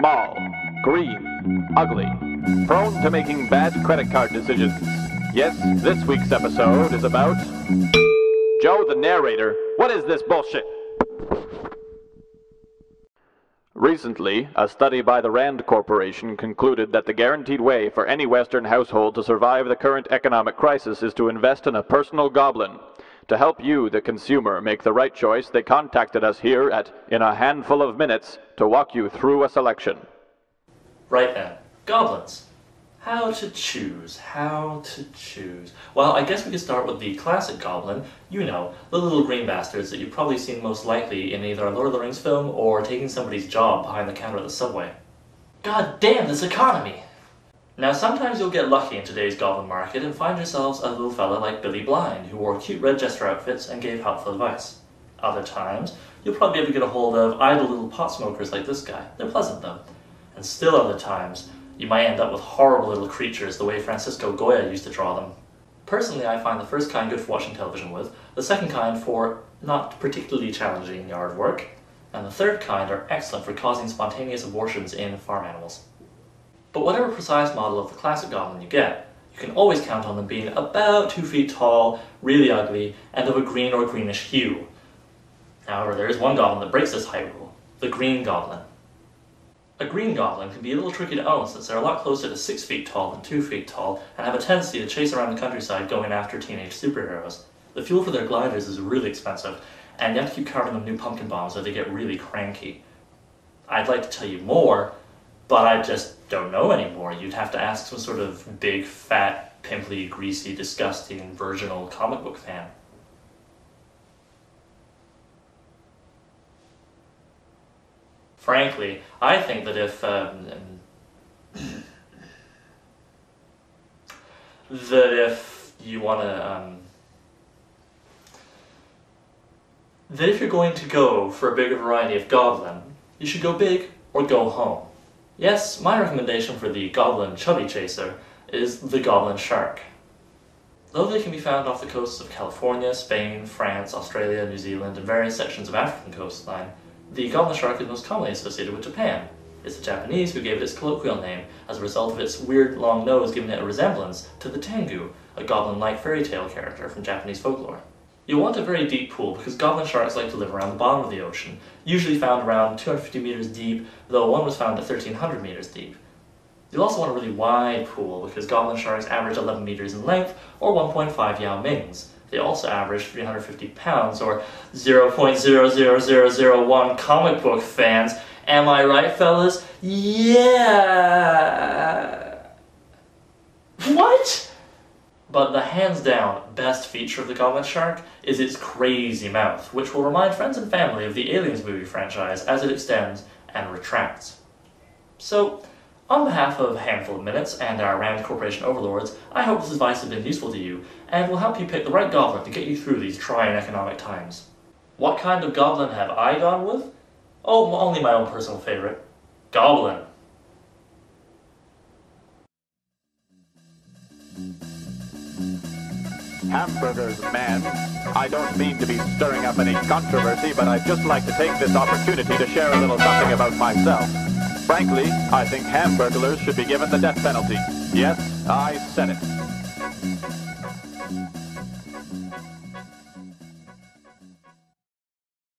Small, green, ugly, prone to making bad credit card decisions. Yes, this week's episode is about... Joe, the narrator, what is this bullshit? Recently, a study by the Rand Corporation concluded that the guaranteed way for any Western household to survive the current economic crisis is to invest in a personal goblin. To help you, the consumer, make the right choice, they contacted us here at In a Handful of Minutes to walk you through a selection. Right then, goblins. How to choose? Well, I guess we could start with the classic goblin. You know, the little green bastards that you've probably seen most likely in either a Lord of the Rings film or taking somebody's job behind the counter at the subway. God damn this economy! Now, sometimes you'll get lucky in today's goblin market and find yourselves a little fella like Billy Blind, who wore cute red jester outfits and gave helpful advice. Other times, you'll probably be able to get a hold of idle little pot smokers like this guy. They're pleasant though. And still other times, you might end up with horrible little creatures the way Francisco Goya used to draw them. Personally, I find the first kind good for watching television with, the second kind for not particularly challenging yard work, and the third kind are excellent for causing spontaneous abortions in farm animals. But whatever precise model of the classic goblin you get, you can always count on them being about 2 feet tall, really ugly, and of a green or greenish hue. However, there is one goblin that breaks this height rule, the green goblin. A green goblin can be a little tricky to own since they're a lot closer to 6 feet tall than 2 feet tall and have a tendency to chase around the countryside going after teenage superheroes. The fuel for their gliders is really expensive, and you have to keep carting them new pumpkin bombs or they get really cranky. I'd like to tell you more, but I just don't know anymore. You'd have to ask some sort of big, fat, pimply, greasy, disgusting, virginal comic book fan. Frankly, I think that if you want to that if you're going to go for a bigger variety of goblin, you should go big or go home. Yes, my recommendation for the goblin chubby chaser is the Goblin Shark. Though they can be found off the coasts of California, Spain, France, Australia, New Zealand, and various sections of African coastline, the Goblin Shark is most commonly associated with Japan. It's the Japanese who gave it its colloquial name as a result of its weird long nose giving it a resemblance to the Tengu, a goblin-like fairy tale character from Japanese folklore. You'll want a very deep pool because goblin sharks like to live around the bottom of the ocean, usually found around 250 meters deep, though one was found at 1300 meters deep. You'll also want a really wide pool because goblin sharks average 11 meters in length, or 1.5 Yao Mings. They also average 350 pounds, or 0.00001 comic book fans. Am I right, fellas? Yeah! What? But the hands-down best feature of the Goblin Shark is its crazy mouth, which will remind friends and family of the Aliens movie franchise as it extends and retracts. So, on behalf of A Handful of Minutes and our Rand Corporation overlords, I hope this advice has been useful to you and will help you pick the right goblin to get you through these trying economic times. What kind of goblin have I gone with? Oh, only my own personal favorite. Goblin. Hamburgers, man. I don't mean to be stirring up any controversy, but I'd just like to take this opportunity to share a little something about myself. Frankly, I think hamburglers should be given the death penalty. Yes, I said it.